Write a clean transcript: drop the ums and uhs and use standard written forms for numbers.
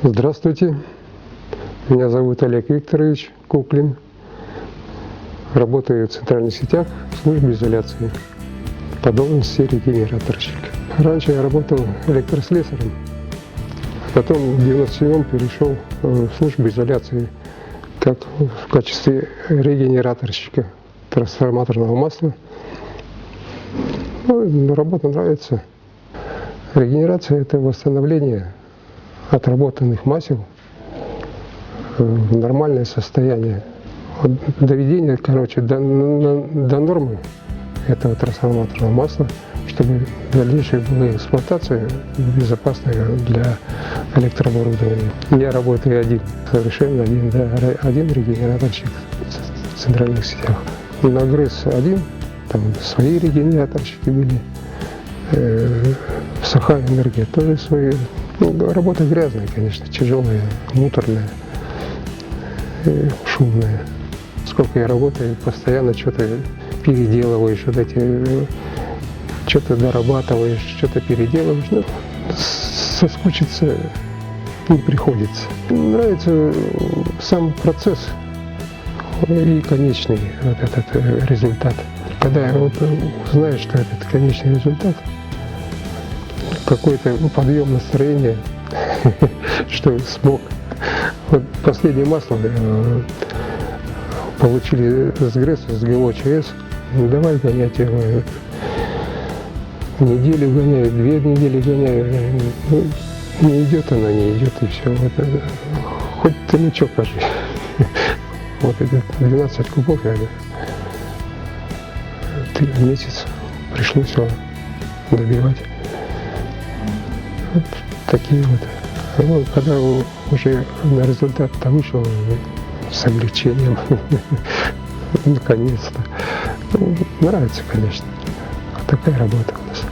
Здравствуйте, меня зовут Олег Викторович Куклин. Работаю в центральных сетях в службе изоляции по должности регенераторщик. Раньше я работал электрослесарем, потом в 1997-м перешел в службу изоляции как в качестве регенераторщика трансформаторного масла. Работа нравится. Регенерация – это восстановление отработанных масел в нормальное состояние. Доведение, до нормы этого трансформаторного масла, чтобы дальнейшая была эксплуатация безопасная для электрооборудования. Я работаю один, совершенно один регенераторщик в центральных сетях. Нагрыз один, там свои регенераторщики были, сухая энергия тоже свои. Работа грязная, конечно, тяжелая, муторная, шумная. Сколько я работаю, постоянно что-то переделываешь, что-то дорабатываешь, что-то переделываешь. Но соскучиться не приходится. Нравится сам процесс и конечный этот результат. Когда знаешь, что этот конечный результат, какой-то подъем настроения, что смог. Последнее масло получили с ГРЭС, с ГЛО ЧС. Давай гонять его. Неделю гоняю, 2 недели гоняю. Не идет она, не идет, и все. Хоть ты ничего кажи. Вот эти 12 кубов я 3 месяца пришлось его добивать. Вот такие вот. Когда уже на результат-то вышел с облегчением, наконец-то. Нравится, конечно. Такая работа у нас.